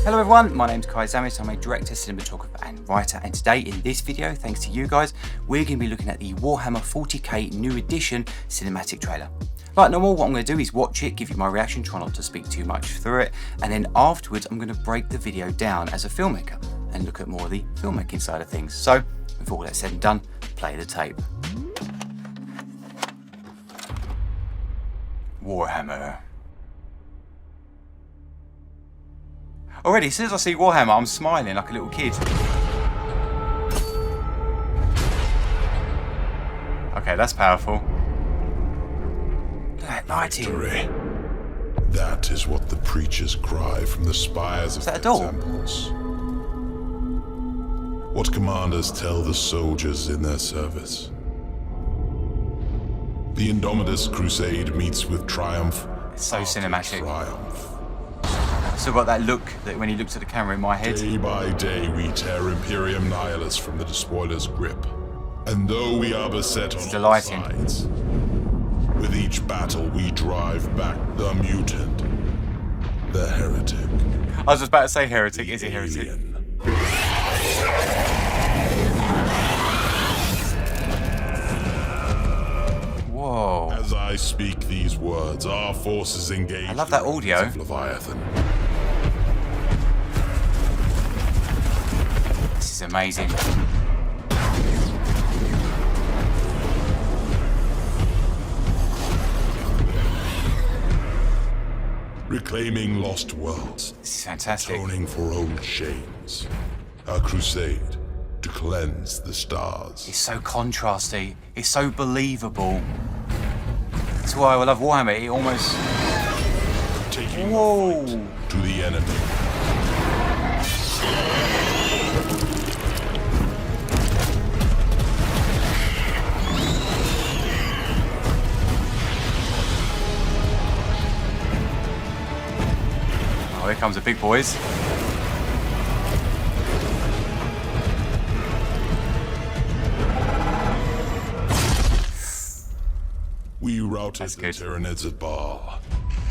Hello everyone, my name's Kai Zammit. I'm a director, cinematographer and writer, and today in this video, thanks to you guys, we're going to be looking at the Warhammer 40k new edition cinematic trailer. Like normal, what I'm going to do is watch it, give you my reaction, try not to speak too much through it, and then afterwards I'm going to break the video down as a filmmaker and look at more of the filmmaking side of things. So, with all that said and done, play the tape. Warhammer. Already, as soon as I see Warhammer, I'm smiling like a little kid. Okay, that's powerful. Look at that lighting. Victory. That is what the preachers cry from the spires of their temples. What commanders tell the soldiers in their service. The Indomitus crusade meets with triumph. It's so cinematic. Triumph. Still got that look that when he looks at the camera in my head. Day by day we tear Imperium Nihilus from the despoiler's grip. And though we are beset on all sides, with each battle we drive back the mutant, the heretic. I was just about to say heretic. Is he heretic? Whoa. As I speak these words, our forces engage. I love that audio. Leviathan. This is amazing. Reclaiming lost worlds. This is fantastic. Atoning for old shames. A crusade to cleanse the stars. It's so contrasty. It's so believable. That's why I love Warhammer. It almost... Taking the fight to the enemy. Oh, here comes the big boys. We routed the Tyranids at Baal.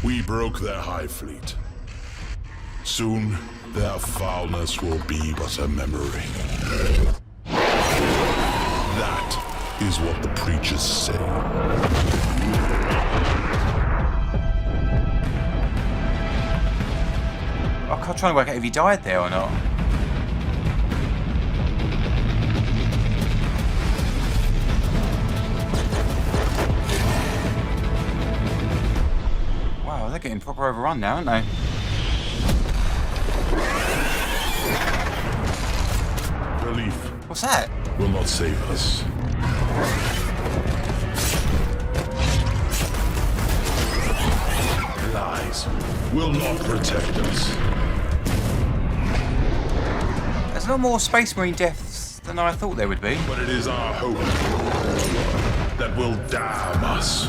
We broke their hive fleet. Soon, their foulness will be but a memory. That is what the preachers say. I'm trying to work out if he died there or not. Wow, they're getting proper overrun now, aren't they? Relief. What's that? Will not save us. Lies will not protect us. There's no more Space Marine deaths than I thought there would be. But it is our hope that will damn us.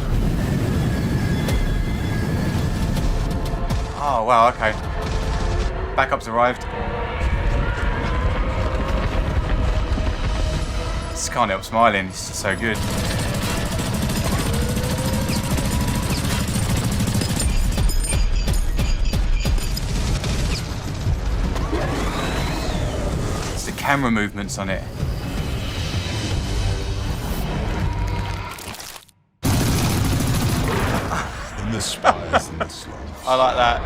Oh, wow, okay. Backup's arrived. Just can't help smiling, it's just so good. It's the camera movements on it. In the spires and the slums. I like that.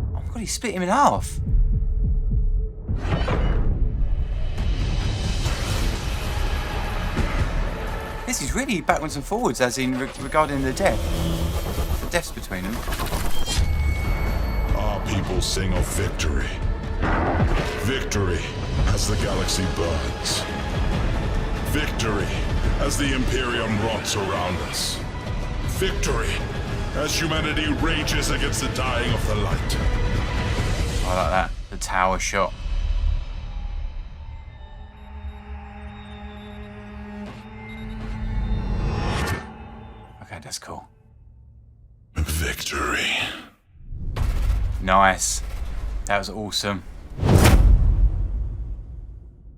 Oh my god, he split him in half. This is really backwards and forwards, as in regarding the deaths between them. Our people sing of victory. Victory as the galaxy burns. Victory as the Imperium rots around us. Victory as humanity rages against the dying of the light. I like that. The tower shot. Okay, that's cool. Victory. Nice. That was awesome.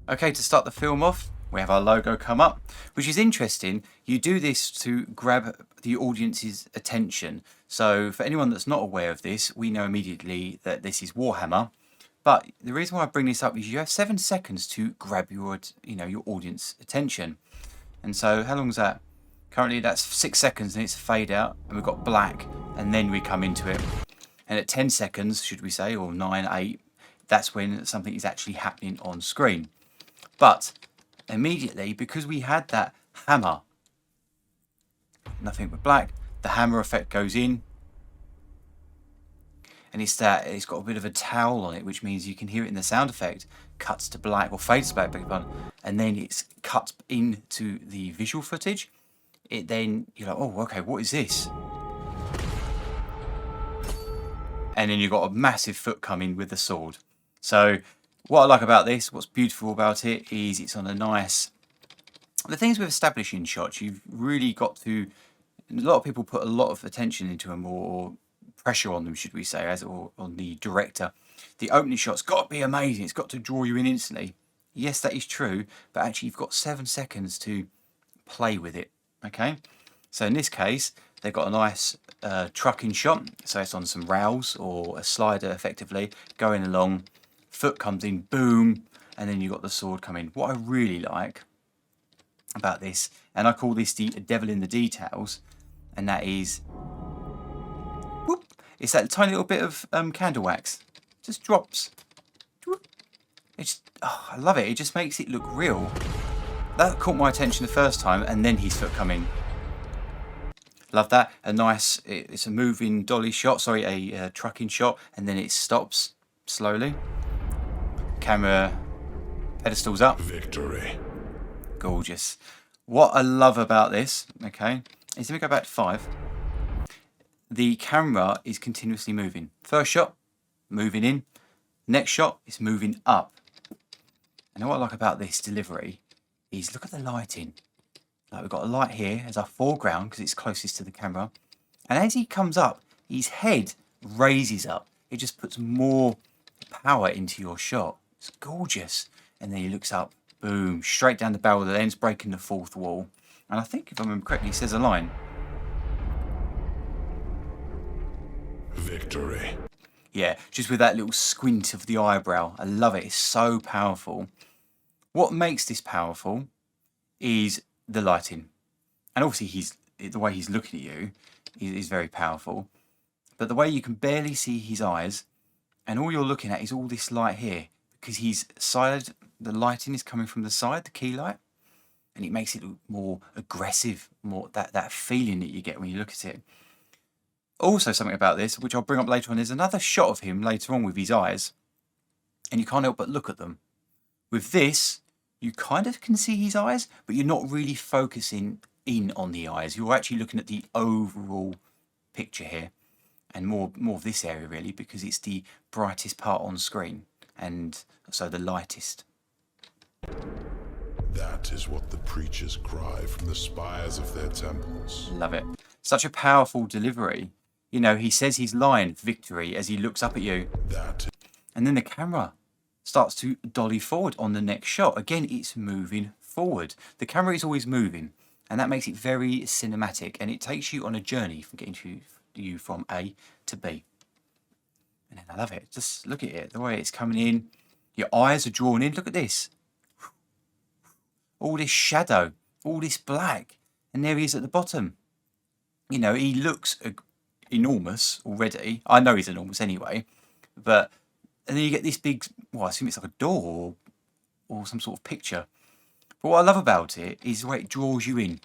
Okay, to start the film off, We have our logo come up, which is interesting. You do this to grab the audience's attention. So for anyone that's not aware of this, we know immediately that this is Warhammer. But the reason why I bring this up is you have 7 seconds to grab your, your audience attention. And so how long is that? Currently that's 6 seconds and it's a fade out, and we've got black, and then we come into it. And at 10 seconds, should we say, or 9, 8, that's when something is actually happening on screen. But immediately, because we had that hammer, nothing but black, the hammer effect goes in, and it's got a bit of a towel on it, which means you can hear it in the sound effect, cuts to black, or fades to black, beg your pardon, and then it's cut into the visual footage. It then, you're like, oh, okay, what is this? And then you've got a massive foot coming with the sword. So what I like about this, what's beautiful about it, is it's on a nice... The things with establishing shots, you've really got to... A lot of people put a lot of attention into them, or pressure on them, should we say, or on the director. The opening shot's got to be amazing. It's got to draw you in instantly. Yes, that is true, but actually you've got 7 seconds to play with it. Okay, so in this case, they've got a nice trucking shot. So it's on some rails or a slider, effectively going along. Foot comes in, boom, and then you've got the sword coming. What I really like about this, and I call this the devil in the details, and that is, whoop, it's that tiny little bit of candle wax, just drops. Whoop. It's, oh, I love it. It just makes it look real. That caught my attention the first time, and then his foot come in. Love that. A nice, it's a moving dolly shot, sorry, a trucking shot, and then it stops slowly. Camera pedestals up. Victory. Gorgeous. What I love about this, okay, is let me go back to 5. The camera is continuously moving. First shot, moving in. Next shot, it's moving up. And what I like about this delivery is look at the lighting. Like we've got a light here as our foreground because it's closest to the camera. And as he comes up, his head raises up. It just puts more power into your shot. It's gorgeous. And then he looks up, boom, straight down the barrel of the lens, breaking the 4th wall. And I think, if I remember correctly, he says a line. Victory. Yeah, just with that little squint of the eyebrow. I love it. It's so powerful. What makes this powerful is the lighting. And obviously the way he's looking at you is very powerful. But the way you can barely see his eyes, and all you're looking at is all this light here, because the lighting is coming from the side, the key light, and it makes it look more aggressive, more that feeling that you get when you look at it. Also, something about this, which I'll bring up later on, there's another shot of him later on with his eyes, and you can't help but look at them. With this, you kind of can see his eyes, but you're not really focusing in on the eyes. You're actually looking at the overall picture here, and more of this area really, because it's the brightest part on screen, and so the lightest. That is what the preachers cry from the spires of their temples. Love it. Such a powerful delivery. You know, he says his line, victory, as he looks up at you. And then the camera starts to dolly forward on the next shot. Again, it's moving forward. The camera is always moving, and that makes it very cinematic, and it takes you on a journey from getting you from A to B. And then I love it. Just look at it, the way it's coming in. Your eyes are drawn in. Look at this. All this shadow, all this black, and there he is at the bottom. You know, he looks enormous already. I know he's enormous anyway, but and then you get this big, well, I assume it's like a door or some sort of picture. But what I love about it is the way it draws you in.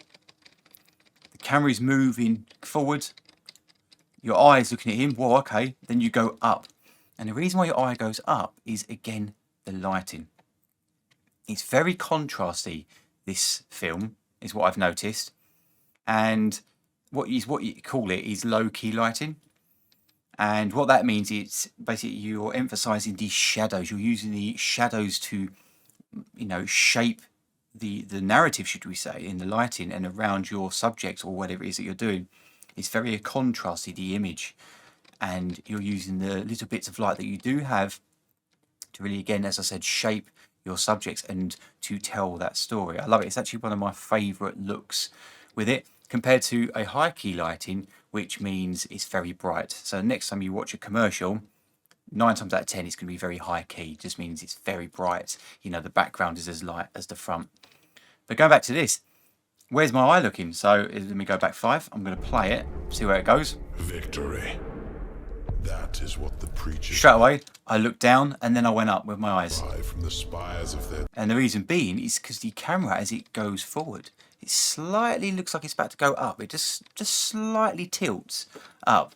The camera is moving forward. Your eye is looking at him. Well, okay. Then you go up. And the reason why your eye goes up is, again, the lighting. It's very contrasty, this film, is what I've noticed. And what you call it is low-key lighting. And what that means is basically you're emphasizing these shadows. You're using the shadows to, you know, shape the narrative, should we say, in the lighting and around your subject or whatever it is that you're doing. It's very contrasty, the image. And you're using the little bits of light that you do have to really, again, as I said, shape your subjects and to tell that story. I love it. It's actually one of my favourite looks with it, compared to a high key lighting, which means it's very bright. So next time you watch a commercial, 9 times out of 10 it's going to be very high key. It just means it's very bright. You know, the background is as light as the front. But going back to this, where's my eye looking? So let me go back 5. I'm going to play it, see where it goes. Victory. That is what the preachers Straight away, I looked down and then I went up with my eyes. from the spires of their... And the reason being is because the camera, as it goes forward, it slightly looks like it's about to go up. It just slightly tilts up.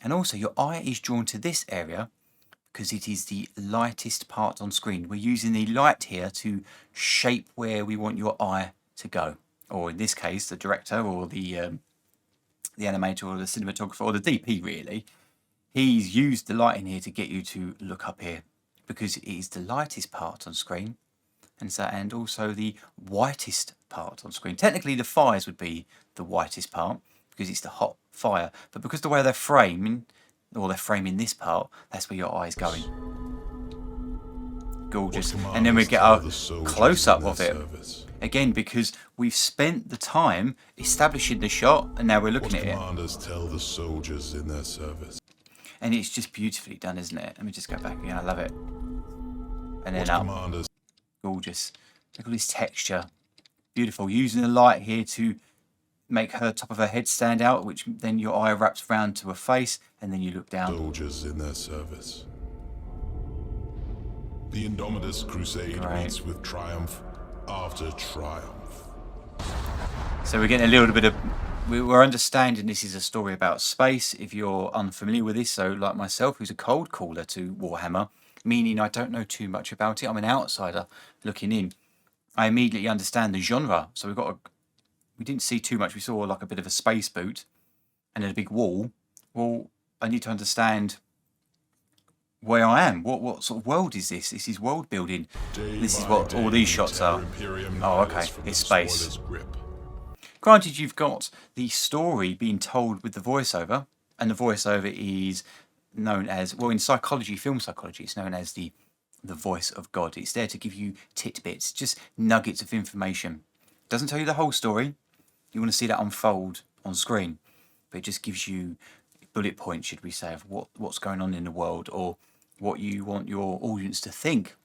And also your eye is drawn to this area because it is the lightest part on screen. We're using the light here to shape where we want your eye to go. Or in this case, the director or the animator or the cinematographer or the DP really. He's used the light in here to get you to look up here because it is the lightest part on screen, and also the whitest part on screen. Technically the fires would be the whitest part because it's the hot fire, but because the way they're framing, or they're framing this part, that's where your eye's going. Gorgeous. And then we get our close-up of it. Again, because we've spent the time establishing the shot and now we're looking at it. Commanders tell the soldiers in their service. And it's just beautifully done, isn't it? Let me just go back again. I love it. And then up. Gorgeous. Look at this texture. Beautiful. Using the light here to make her top of her head stand out, which then your eye wraps round to her face, and then you look down. Soldiers in their service. The Indomitus crusade meets with triumph after triumph. So we're getting a little bit of... We're understanding this is a story about space, if you're unfamiliar with this. So like myself, who's a cold caller to Warhammer, meaning I don't know too much about it. I'm an outsider looking in. I immediately understand the genre. So we didn't see too much. We saw like a bit of a space boot and then a big wall. Well, I need to understand where I am. What sort of world is this? This is world building. This is what all these shots are. Oh, okay. It's space. Granted, you've got the story being told with the voiceover, and the voiceover is known as, well, in psychology, film psychology, it's known as the voice of God. It's there to give you tidbits, just nuggets of information. It doesn't tell you the whole story. You want to see that unfold on screen, but it just gives you bullet points, should we say, of what's going on in the world or what you want your audience to think.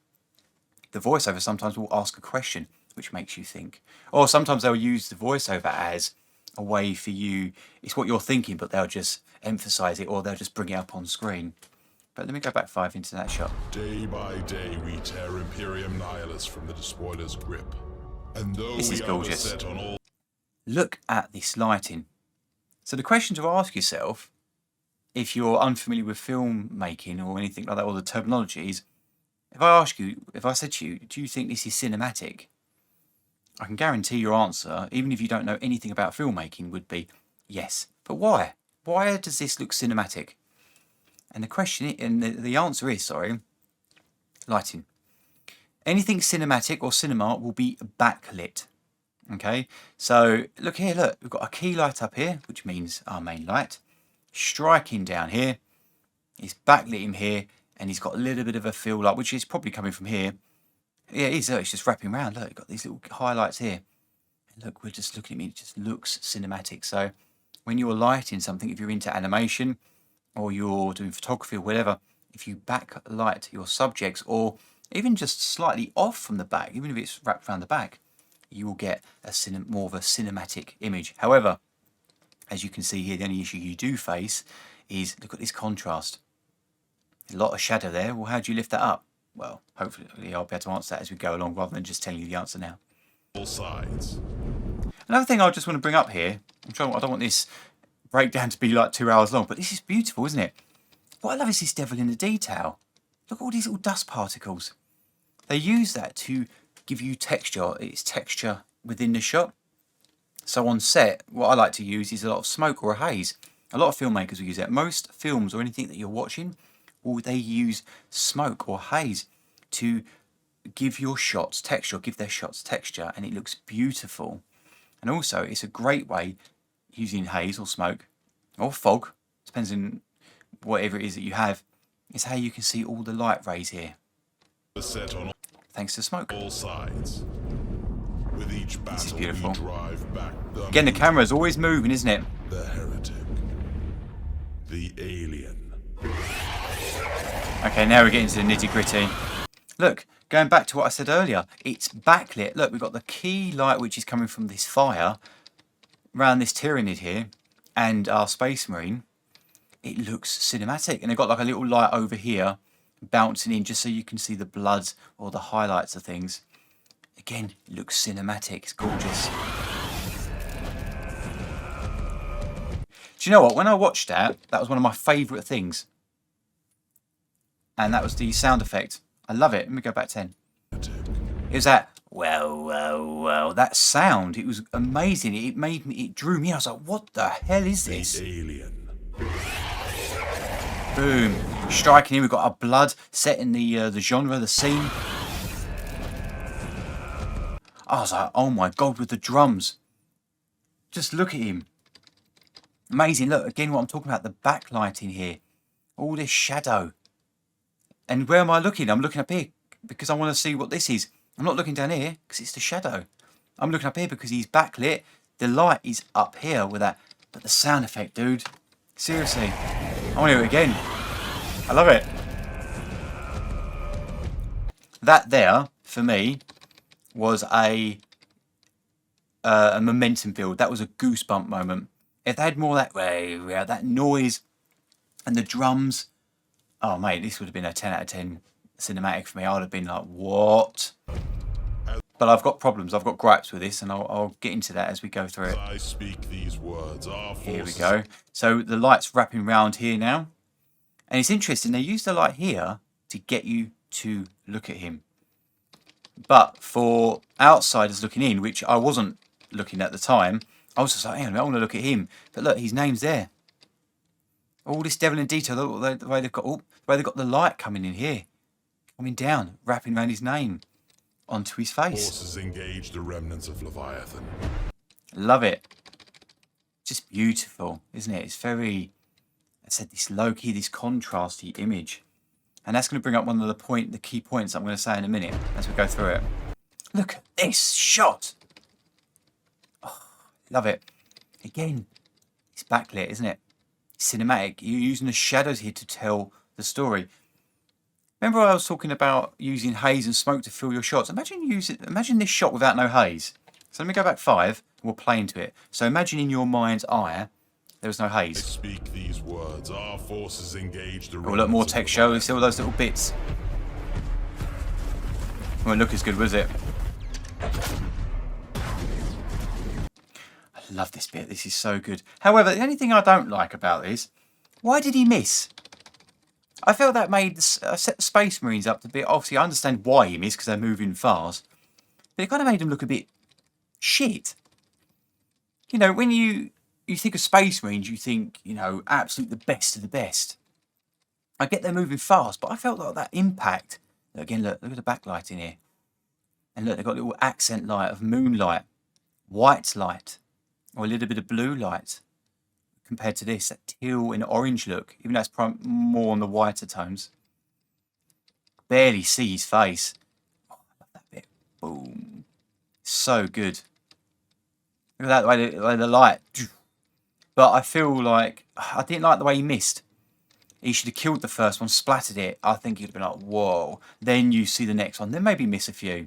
The voiceover sometimes will ask a question which makes you think. Or sometimes they'll use the voiceover as a way for you, it's what you're thinking, but they'll just emphasize it or they'll just bring it up on screen. But let me go back 5 into that shot. Day by day we tear Imperium Nihilus from the despoiler's grip. And though This is we gorgeous. are set on all... Look at this lighting. So the question to ask yourself, if you're unfamiliar with filmmaking or anything like that, or the terminology is, if I said to you, do you think this is cinematic? I can guarantee your answer, even if you don't know anything about filmmaking, would be yes. But why? Why does this look cinematic? And the question, and the answer is, lighting. Anything cinematic or cinema will be backlit. Okay, so look here, look, we've got a key light up here, which means our main light. Striking down here, it's backlit him here, and he's got a little bit of a fill light, which is probably coming from here. Yeah, it is. Look, it's just wrapping around. Look, you've got these little highlights here. And look, we're just looking at me. It just looks cinematic. So when you're lighting something, if you're into animation or you're doing photography or whatever, if you backlight your subjects or even just slightly off from the back, even if it's wrapped around the back, you will get more of a cinematic image. However, as you can see here, the only issue you do face is, look at this contrast. A lot of shadow there. Well, how do you lift that up? Well, hopefully I'll be able to answer that as we go along rather than just telling you the answer now. All sides. Another thing I just want to bring up here, I don't want this breakdown to be like 2 hours long, but this is beautiful, isn't it? What I love is this devil in the detail. Look at all these little dust particles. They use that to give you texture. It's texture within the shot. So on set, what I like to use is a lot of smoke or a haze. A lot of filmmakers will use that. Most films or anything that you're watching, they use smoke or haze to give your shots texture, give their shots texture, and it looks beautiful. And also, it's a great way, using haze or smoke or fog, depends on whatever it is that you have, is how you can see all the light rays here. The thanks to smoke. All sides. With each battle, This is beautiful. we drive back the Again, the camera's always moving, isn't it? The heretic. The alien. Okay, now we're getting to the nitty-gritty. Look, going back to what I said earlier, it's backlit. Look, we've got the key light which is coming from this fire around this Tyranid here and our Space Marine. It looks cinematic. And they've got like a little light over here bouncing in just so you can see the blood or the highlights of things. Again, it looks cinematic. It's gorgeous. Do you know what? When I watched that, that was one of my favourite things. And that was the sound effect. I love it. Let me go back 10. It was that, well, that sound. It was amazing. It made me, it drew me. I was like, what the hell is this? Alien. Boom. Striking in. We've got our blood set in the genre, the scene. I was like, oh my God, with the drums. Just look at him. Amazing. Look, again, what I'm talking about, the backlighting here. All this shadow. And where am I looking? I'm looking up here because I want to see what this is. I'm not looking down here because it's the shadow. I'm looking up here because he's backlit. The light is up here with that. But the sound effect, dude. Seriously. I want to hear it again. I love it. That there, for me, was a momentum build. That was a goosebump moment. If they had more of that, that noise and the drums... Oh, mate, this would have been a 10 out of 10 cinematic for me. I would have been like, what? But I've got problems. I've got gripes with this, and I'll get into that as we go through it. I speak these words. Here we go. So the light's wrapping round here now. And it's interesting. They use the light here to get you to look at him. But for outsiders looking in, which I wasn't looking at the time, I was just like, hang on, I want to look at him. But look, his name's there. All this devil in detail, the way they've got the light coming in here, coming down, wrapping around his name onto his face. Forces engage the remnants of Leviathan. Love it. Just beautiful, isn't it? It's very, I said, this low-key, this contrasty image. And that's going to bring up one of the key points I'm going to say in a minute as we go through it. Look at this shot. Oh, love it. Again, it's backlit, isn't it? Cinematic. You're using the shadows here to tell the story. Remember I was talking about using haze and smoke to fill your shots? Imagine this shot without no haze. So let me go back 5 and we'll play into it. So imagine in your mind's eye there was no haze. I speak these words. Our forces engage the Oh, look, more texture. You see all those little bits. Won't look as good, was it? I love this bit. This is so good. However, the only thing I don't like about this, why did he miss? I felt that made set the Space Marines up a bit. Obviously, I understand why he missed because they're moving fast. But it kind of made them look a bit shit. You know, when you think of Space Marines, you think, you know, absolute the best of the best. I get they're moving fast, but I felt like that impact. Again, look at the backlight in here. And look, they've got a little accent light of moonlight, white light, or a little bit of blue light. Compared to this, that teal and orange look, even though it's more on the whiter tones. Barely see his face. Oh, I love that bit. Boom. So good. Look at that, the way the light. But I feel like, I didn't like the way he missed. He should have killed the first one, splattered it. I think he'd have been like, whoa. Then you see the next one, then maybe miss a few.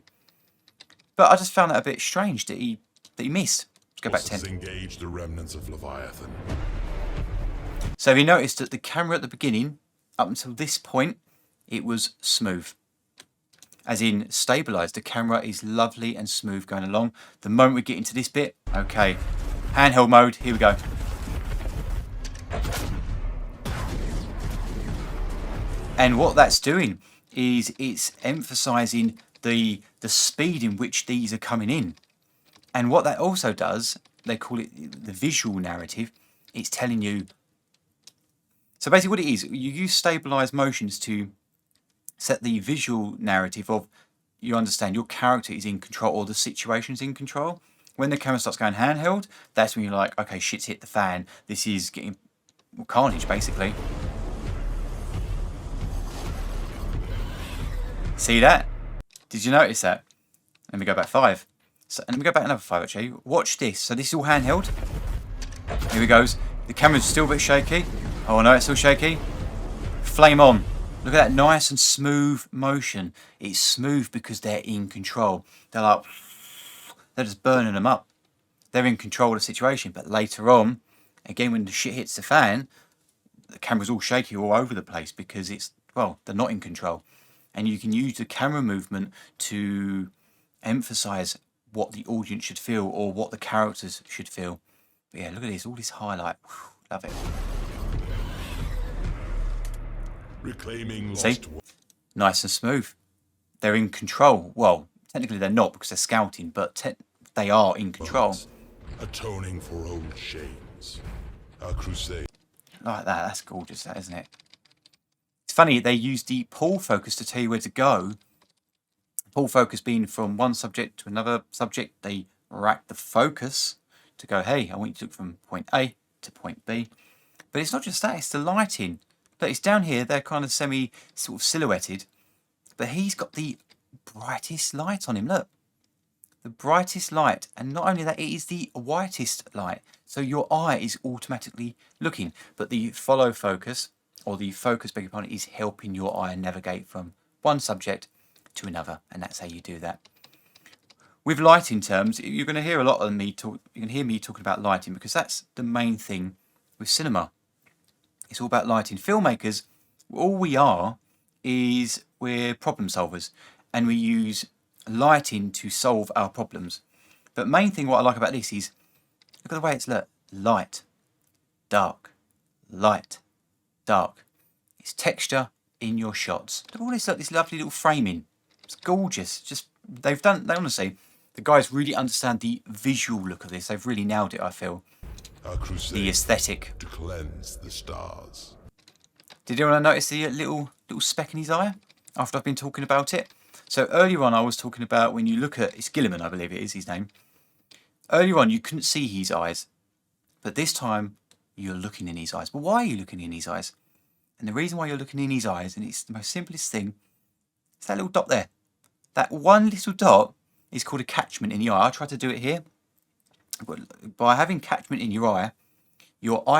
But I just found that a bit strange that he missed. Go back 10. Engage the remnants of Leviathan. So have you noticed that the camera at the beginning, up until this point, it was smooth. As in stabilised. The camera is lovely and smooth going along. The moment we get into this bit, okay, handheld mode, here we go. And what that's doing is it's emphasising the speed in which these are coming in. And what that also does, they call it the visual narrative, it's telling you... So basically what it is, you use stabilised motions to set the visual narrative of, you understand, your character is in control or the situation is in control. When the camera starts going handheld, that's when you're like, okay, shit's hit the fan. This is getting carnage, basically. See that? Did you notice that? Let me go back 5. So, and let me go back another 5 actually. Watch this. So this is all handheld. Here he goes. The camera's still a bit shaky. Oh no, it's still shaky. Flame on. Look at that nice and smooth motion. It's smooth because they're in control. They're like, they're just burning them up. They're in control of the situation. But later on, again, when the shit hits the fan, the camera's all shaky all over the place because it's, well, they're not in control. And you can use the camera movement to emphasize what the audience should feel or what the characters should feel. But yeah, look at this, all this highlight. Whew, love it. Reclaiming See? lost. Nice and smooth. They're in control. Well, technically they're not because they're scouting, but they are in control. Atoning for old shames. A crusade. Like that, that's gorgeous, that, isn't it? It's funny, they use the pull focus to tell you where to go. Pull focus being from one subject to another subject. They rack the focus to go, hey, I want you to look from point A to point B. But it's not just that, it's the lighting. But it's down here, they're kind of sort of silhouetted. But he's got the brightest light on him, look. The brightest light. And not only that, it is the whitest light. So your eye is automatically looking. But the follow focus, or the focus, beg your pardon, is helping your eye navigate from one subject to another. And that's how you do that. With lighting terms, you're going to hear a lot of me talk. You can hear me talking about lighting because that's the main thing with cinema. It's all about lighting. Filmmakers, all we are is we're problem solvers, and we use lighting to solve our problems. But main thing what I like about this is look at the way it's light, dark, light, dark. It's texture in your shots. Look at all this lovely little framing. It's gorgeous. Just they honestly, the guys really understand the visual look of this. They've really nailed it, I feel. The aesthetic. To cleanse the stars. Did anyone notice the little speck in his eye after I've been talking about it? So earlier on I was talking about when you look at, it's Guilliman, I believe it is his name. Earlier on you couldn't see his eyes, but this time you're looking in his eyes. But why are you looking in his eyes? And the reason why you're looking in his eyes, and it's the most simplest thing, is that little dot there. That one little dot is called a catchment in the eye. I tried to do it here. By having catchment in your eye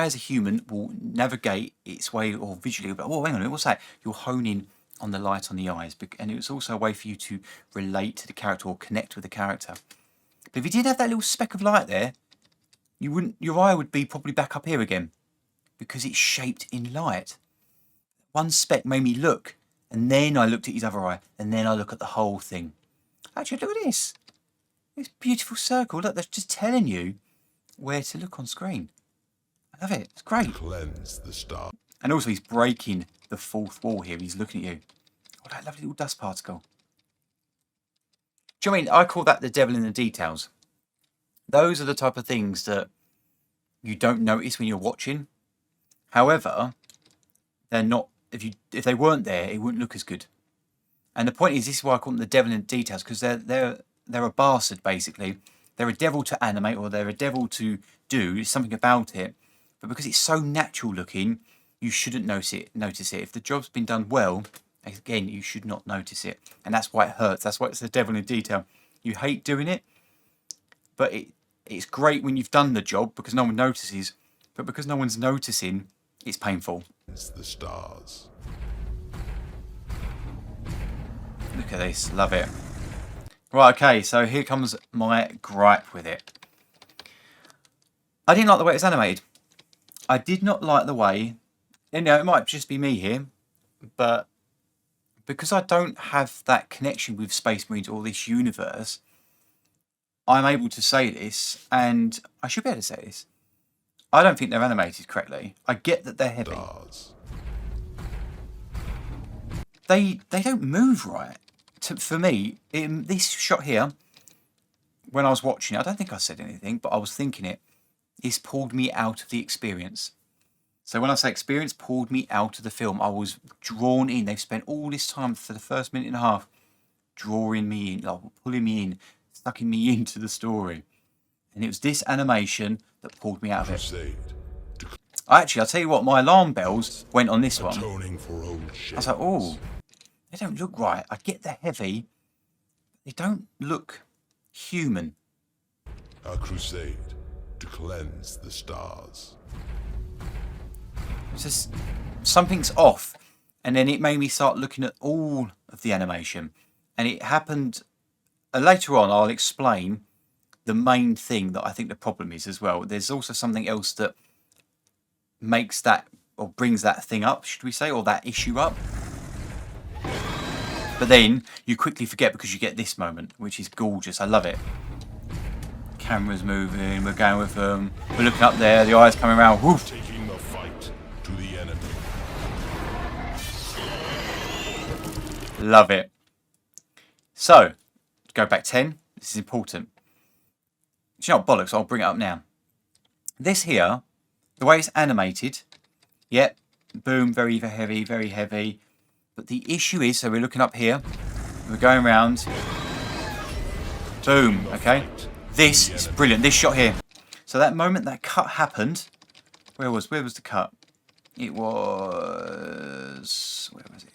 as a human will navigate its way, or visually, but oh, hang on a minute, what's that? You're honing on the light on the eyes, and it's also a way for you to relate to the character or connect with the character. But if you did have that little speck of light there, your eye would be probably back up here again, because it's shaped in light. One speck made me look, and then I looked at his other eye, and then I look at the whole thing. Actually, look at this. This beautiful circle. Look, they're just telling you where to look on screen. I love it. It's great. Cleanse the star. And also, he's breaking the fourth wall here. He's looking at you. Oh, that lovely little dust particle. Do you know what I mean? I call that the devil in the details. Those are the type of things that you don't notice when you're watching. However, they're not. If they weren't there, it wouldn't look as good. And the point is, this is why I call them the devil in the details, because they're a bastard, basically. They're a devil to animate, or they're a devil to do something about it. But because it's so natural looking, you shouldn't notice it. If the job's been done well, again, you should not notice it. And that's why it hurts. That's why it's the devil in detail. You hate doing it, but it's great when you've done the job because no one notices. But because no one's noticing, it's painful. It's the stars. Look at this. Love it. Right, okay, so here comes my gripe with it. I didn't like the way it's animated. I did not like the way, you know, it might just be me here, but because I don't have that connection with Space Marines or this universe, I'm able to say this, and I should be able to say this. I don't think they're animated correctly. I get that they're heavy. Stars. They don't move right. For me, in this shot here, when I was watching it, I don't think I said anything, but I was thinking it. It's pulled me out of the experience. So when I say experience, pulled me out of the film. I was drawn in. They've spent all this time for the first minute and a half drawing me in, like pulling me in, sucking me into the story. And it was this animation that pulled me out of it. Crusade. Actually, I'll tell you what, my alarm bells went on this one. Atoning for old I was like, oh, they don't look right. I get they're heavy, they don't look human. A crusade to cleanse the stars. It's just, something's off. And then it made me start looking at all of the animation. And it happened, later on I'll explain the main thing that I think the problem is as well. There's also something else that makes that, or brings that thing up, should we say, or that issue up. But then you quickly forget because you get this moment, which is gorgeous. I love it. Camera's moving, we're going with them, we're looking up there, the eyes coming around, woof. Taking the fight to the enemy. Love it. So, go back 10, this is important. Do you know what, bollocks, I'll bring it up now. This here, the way it's animated, yep, boom, very heavy, very heavy. But the issue is, so we're looking up here, we're going around, boom, okay? This is brilliant, this shot here. So that moment that cut happened, where was the cut? It was, where was it?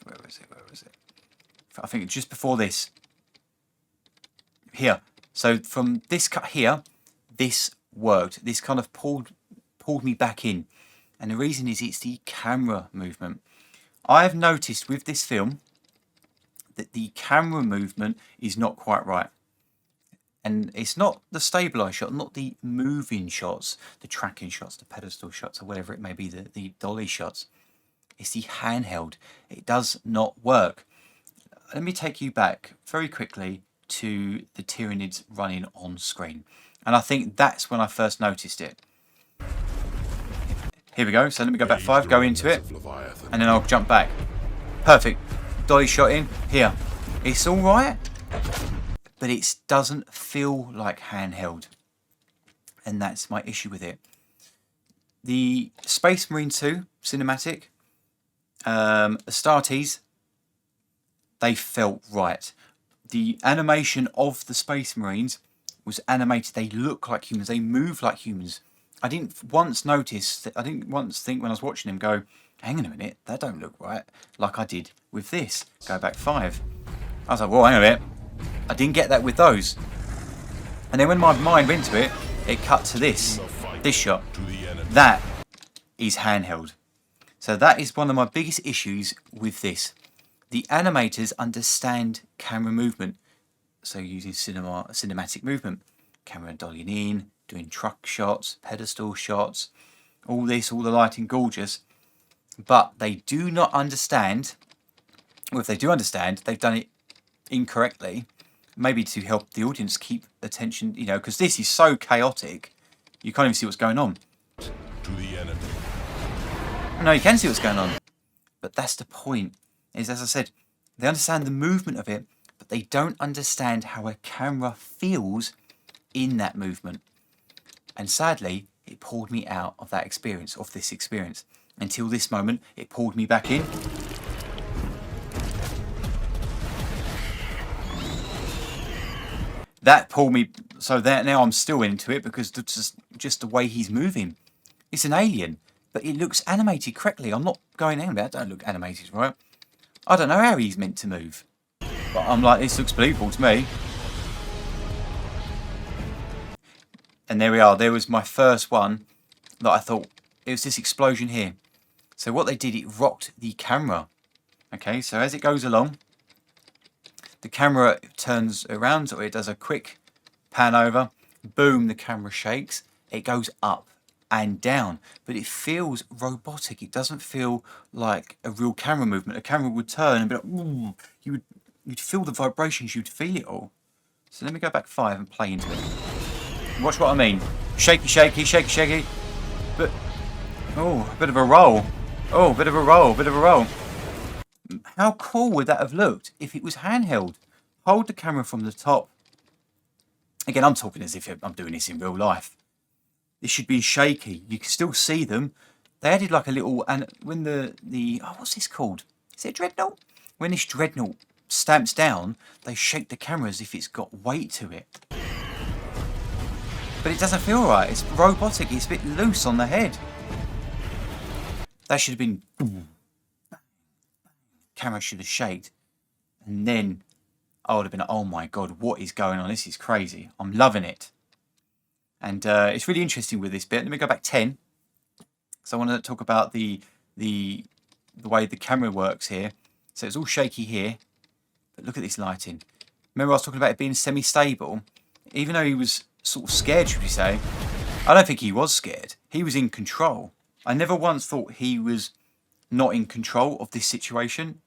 I think just before this. Here. So from this cut here, this worked. This kind of pulled me back in. And the reason is it's the camera movement. I've noticed with this film that the camera movement is not quite right. And it's not the stabilised shot, not the moving shots, the tracking shots, the pedestal shots, or whatever it may be, the dolly shots. It's the handheld. It does not work. Let me take you back very quickly to the Tyranids running on screen. And I think that's when I first noticed it. Here we go. So let me go back 5, go into it, and then I'll jump back. Perfect. Dolly shot in. Here. It's all right, but it doesn't feel like handheld. And that's my issue with it. The Space Marine 2 cinematic, Astartes, they felt right. The animation of the Space Marines was animated. They look like humans. They move like humans. I didn't once notice, I didn't once think when I was watching them go, hang on a minute, that don't look right, like I did with this. Go back 5. I was like, well, hang on a minute. I didn't get that with those. And then when my mind went to it, it cut to this shot. That is handheld. So that is one of my biggest issues with this. The animators understand camera movement. So using cinematic movement, camera dollying in, doing truck shots, pedestal shots, all this, all the lighting, gorgeous. But they do not understand, or if they do understand, they've done it incorrectly. Maybe to help the audience keep attention, you know, because this is so chaotic, you can't even see what's going on. To the enemy. No, you can see what's going on. But that's the point, is as I said, they understand the movement of it, but they don't understand how a camera feels in that movement. And sadly, it pulled me out of that experience, of this experience. Until this moment, it pulled me back in. That pulled me, so that now I'm still into it because just the way he's moving. It's an alien, but it looks animated correctly. I'm not going in there, don't look animated, right? I don't know how he's meant to move. But I'm like, this looks believable to me. And there we are. There was my first one that I thought, it was this explosion here. So what they did, it rocked the camera. Okay, so as it goes along, the camera turns around, or it does a quick pan over. Boom, the camera shakes. It goes up and down, but it feels robotic. It doesn't feel like a real camera movement. A camera would turn and be like, ooh, you'd feel the vibrations, you'd feel it all. So let me go back 5 and play into it. Watch what I mean. Shaky, shaky, shaky, shaky. But, oh, a bit of a roll. Oh, a bit of a roll, bit of a roll. How cool would that have looked if it was handheld? Hold the camera from the top. Again, I'm talking as if I'm doing this in real life. This should be shaky. You can still see them. They added like a little, and when the oh, what's this called? Is it a dreadnought? When this dreadnought stamps down, they shake the camera as if it's got weight to it. But it doesn't feel right. It's robotic. It's a bit loose on the head. That should have been. Camera should have shaked, and then I would have been like, oh my god, what is going on? This is crazy. I'm loving it. And it's really interesting with this bit. Let me go back 10. So I want to talk about the way the camera works here. So it's all shaky here, but look at this lighting. Remember I was talking about it being semi-stable? Even though he was sort of scared, should we say, I don't think he was scared. He was in control. I never once thought he was not in control of this situation.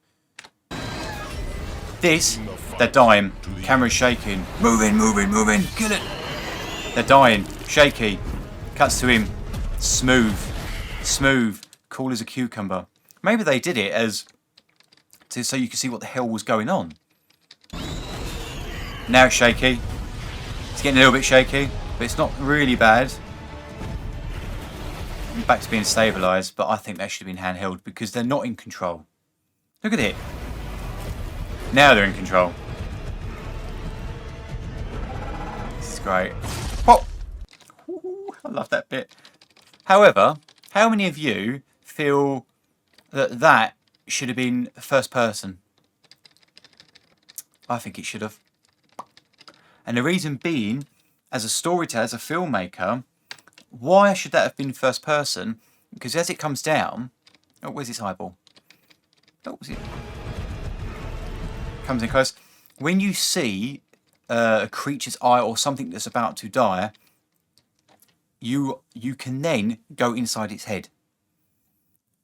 This, they're dying. Camera's shaking. Moving, moving, moving. Kill it. They're dying. Shaky. Cuts to him. Smooth. Smooth. Cool as a cucumber. Maybe they did it as so you could see what the hell was going on. Now it's shaky. It's getting a little bit shaky, but it's not really bad. Back to being stabilised, but I think they should have been handheld because they're not in control. Look at it. Now they're in control. This is great. Pop! Ooh, I love that bit. However, how many of you feel that that should have been first person? I think it should have. And the reason being, as a storyteller, as a filmmaker, why should that have been first person? Because as it comes down... Oh, where's its eyeball? Oh, where's it? Comes in close. When you see a creature's eye or something that's about to die, you can then go inside its head.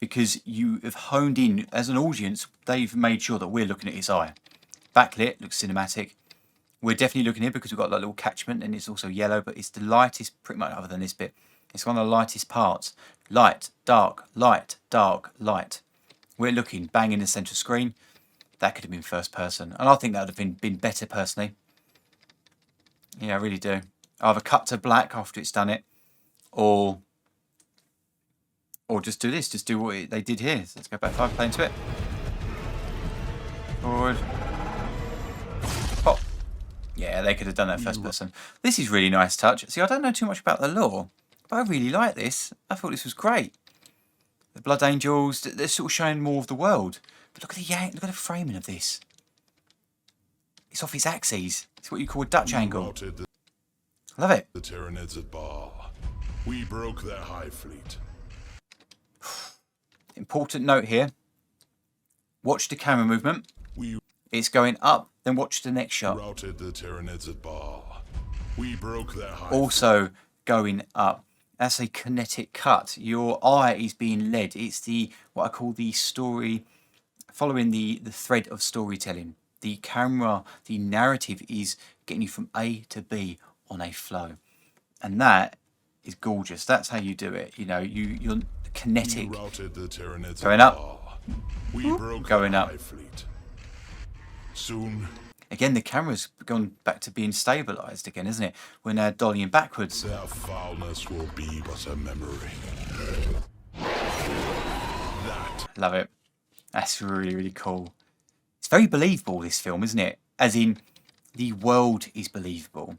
Because you have honed in, as an audience, they've made sure that we're looking at its eye. Backlit, looks cinematic. We're definitely looking here because we've got that little catchment and it's also yellow, but it's the lightest, pretty much other than this bit. It's one of the lightest parts. Light, dark, light, dark, light. We're looking bang in the centre screen. That could have been first person. And I think that would have been better personally. Yeah, I really do. Either cut to black after it's done it, or just do this. Just do what they did here. So let's go back 5, play into it. Forward. Pop. Yeah, they could have done that first person. This is really nice touch. See, I don't know too much about the lore, but I really like this. I thought this was great. The Blood Angels, they're sort of showing more of the world. But look at the framing of this. It's off its axes. It's what you call a Dutch angle. Love it. The Tyranids at Bar. We broke their hive fleet. Important note here. Watch the camera movement. It's going up, then watch the next shot. Routed the Tyranids at Bar. We broke their hive also going up. That's a kinetic cut. Your eye is being led. It's the what I call the story, following the thread of storytelling. The camera, the narrative is getting you from A to B on a flow, and that is gorgeous. That's how you do it. You know, you're kinetic. Going up, going up. Soon. Again, the camera's gone back to being stabilised again, isn't it? We're now dollying backwards. Their foulness will be but a memory. Love it. That's really, really cool. It's very believable, this film, isn't it? As in, the world is believable.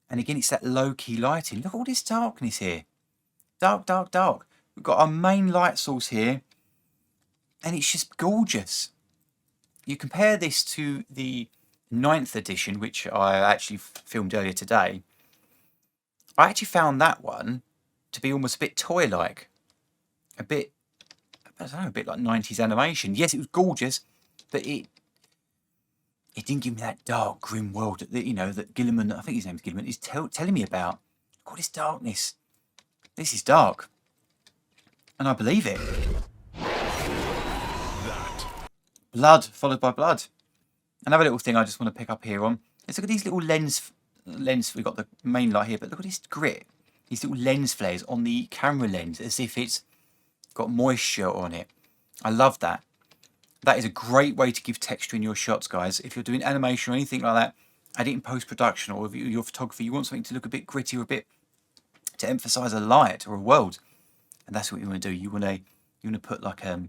And again, it's that low-key lighting. Look at all this darkness here. Dark, dark, dark. We've got our main light source here. And it's just gorgeous. You compare this to the 9th edition, which I actually filmed earlier today. I actually found that one to be almost a bit toy-like. A bit, I don't know, a bit like 90s animation. Yes, it was gorgeous, but it didn't give me that dark, grim world that, you know, that Guilliman, I think his name's Guilliman, is telling me about. Look at this darkness. This is dark. And I believe it. Blood, followed by blood. Another little thing I just want to pick up here on is look at these little lens. We've got the main light here, but look at this grit. These little lens flares on the camera lens as if it's got moisture on it. I love that. That is a great way to give texture in your shots, guys. If you're doing animation or anything like that, add it in post-production, or if you're photography, you want something to look a bit gritty or a bit to emphasize a light or a world. And that's what you want to do. You want to put like a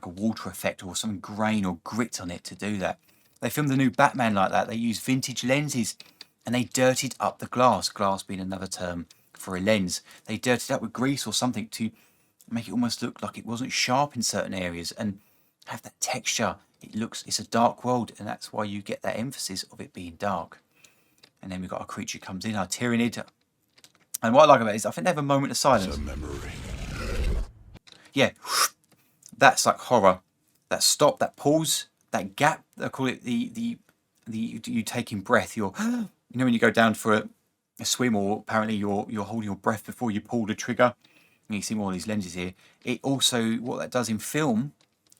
water effect or some grain or grit on it to do that. They filmed the new Batman like that. They used vintage lenses and they dirtied up the glass. Glass being another term for a lens. They dirtied it up with grease or something to make it almost look like it wasn't sharp in certain areas and have that texture it's a dark world, and that's why you get that emphasis of it being dark. And then we've got our creature comes in, our Tyranid. And what I like about it is I think they have a moment of silence. It's a memory. Yeah, that's like horror. That stop, that pause, that gap. I call it the you taking breath. You're, you know, when you go down for a swim, or apparently you're holding your breath before you pull the trigger. And you see more of these lenses here. It also, what that does in film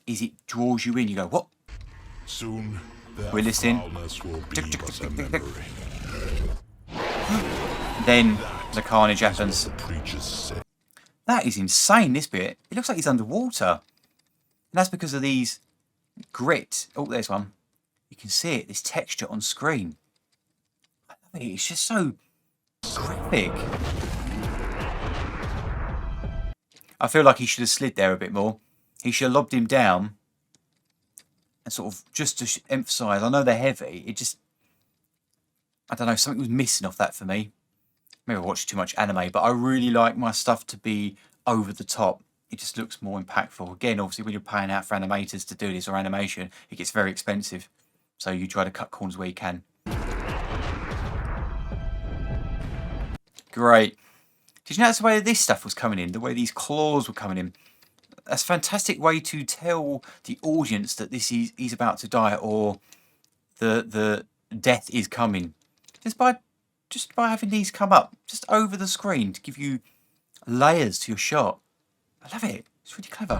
is it draws you in. You go, what? Soon, We're listening. Will be but a memory. Then the carnage happens. The preachers say. That is insane, this bit. It looks like he's underwater. And that's because of these grit. Oh, there's one. You can see it, this texture on screen. I love it. It's just so graphic. I feel like he should have slid there a bit more. He should have lobbed him down. And sort of, just to emphasise, I know they're heavy. It just, I don't know, something was missing off that for me. Maybe I watched too much anime, but I really like my stuff to be over the top. It just looks more impactful. Again, obviously, when you're paying out for animators to do this or animation, it gets very expensive. So you try to cut corners where you can. Great. Did you notice the way this stuff was coming in? The way these claws were coming in? That's a fantastic way to tell the audience that he's about to die, or the death is coming. Just by having these come up just over the screen to give you layers to your shot. I love it. It's really clever.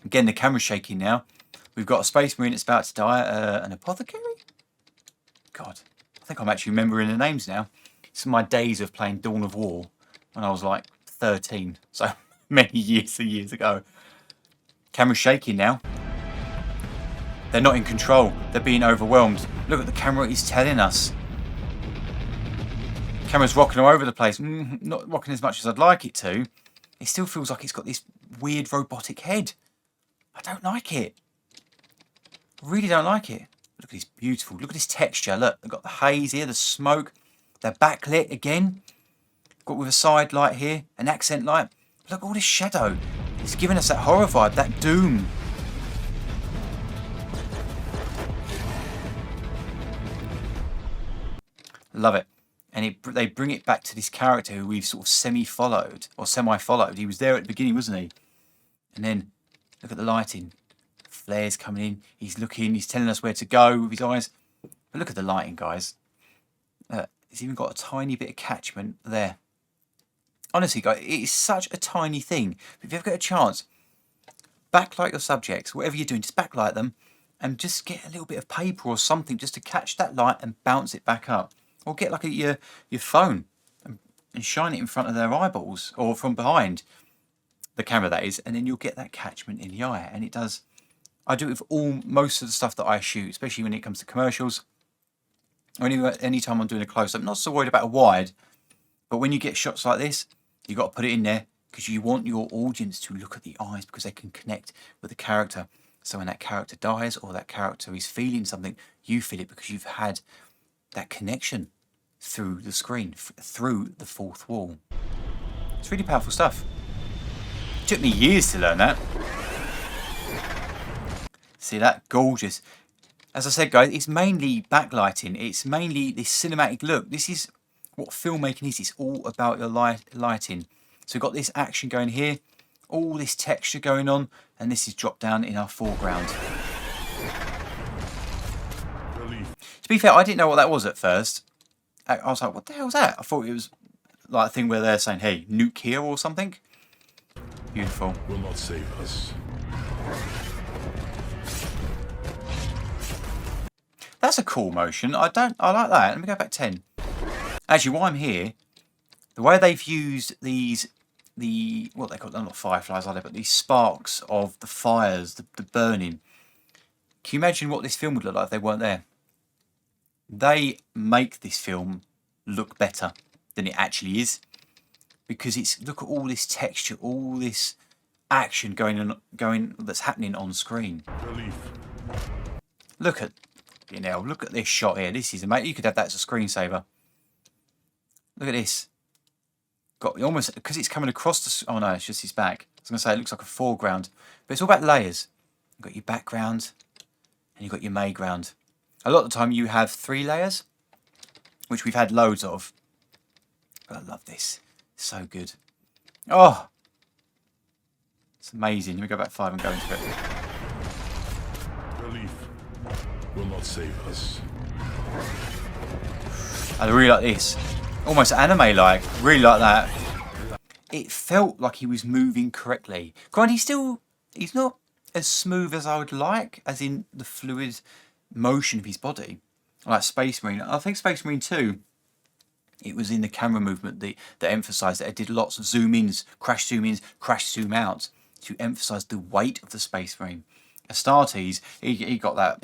Again, the camera's shaking now. We've got a space marine that's about to die. An apothecary? God, I think I'm actually remembering the names now. It's my days of playing Dawn of War when I was like 13. So many years and years ago. Camera's shaking now. They're not in control. They're being overwhelmed. Look at the camera is telling us. Camera's rocking all over the place. Not rocking as much as I'd like it to. It still feels like it's got this weird robotic head. I don't like it. I really don't like it. Look at this beautiful. Look at this texture. Look, they've got the haze here, the smoke. They're backlit again. Got with a side light here, an accent light. Look at all this shadow. It's giving us that horror vibe, that doom. Love it. And they bring it back to this character who we've sort of semi-followed. He was there at the beginning, wasn't he? And then, look at the lighting. Flares coming in. He's looking. He's telling us where to go with his eyes. But look at the lighting, guys. It's even got a tiny bit of catchment there. Honestly, guys, it is such a tiny thing. But if you ever get a chance, backlight your subjects. Whatever you're doing, just backlight them. And just get a little bit of paper or something just to catch that light and bounce it back up. Or get like your phone and shine it in front of their eyeballs, or from behind the camera, that is, and then you'll get that catchment in the eye. And it does. I do it with most of the stuff that I shoot, especially when it comes to commercials. Or any time I'm doing a close-up. Not so worried about a wide, but when you get shots like this, you got to put it in there because you want your audience to look at the eyes because they can connect with the character. So when that character dies or that character is feeling something, you feel it because you've had that connection through the screen, through the fourth wall. It's really powerful stuff. It took me years to learn that. See that? Gorgeous. As I said, guys, it's mainly backlighting. It's mainly this cinematic look. This is what filmmaking is. It's all about your lighting. So we've got this action going here, all this texture going on, and this is dropped down in our foreground. To be fair, I didn't know what that was at first. I was like, what the hell is that? I thought it was like a thing where they're saying, hey, nuke here or something. Beautiful. Will not save us. That's a cool motion. I like that. Let me go back 10. Actually, while I'm here, the way they've used what they call them, not fireflies, are they? But these sparks of the fires, the burning. Can you imagine what this film would look like if they weren't there? They make this film look better than it actually is, because look at all this texture, all this action going that's happening on screen. Relief. Look at this shot here. This is amazing. You could have that as a screensaver. Look at this. Got almost, because it's coming across the. Oh no, it's just his back. I was going to say it looks like a foreground, but it's all about layers. You've got your background, and you've got your mayground. A lot of the time you have 3 layers, which we've had loads of. But I love this. It's so good. Oh! It's amazing. Let me go back 5 and go into it. Relief will not save us. I really like this. Almost anime-like. Really like that. It felt like he was moving correctly. Granted, he's not as smooth as I would like, as in the fluid motion of his body. Like Space Marine. I think Space Marine 2, it was in the camera movement that emphasised that it did lots of zoom-ins, crash zoom-ins, crash zoom-outs to emphasise the weight of the Space Marine. Astartes, he got that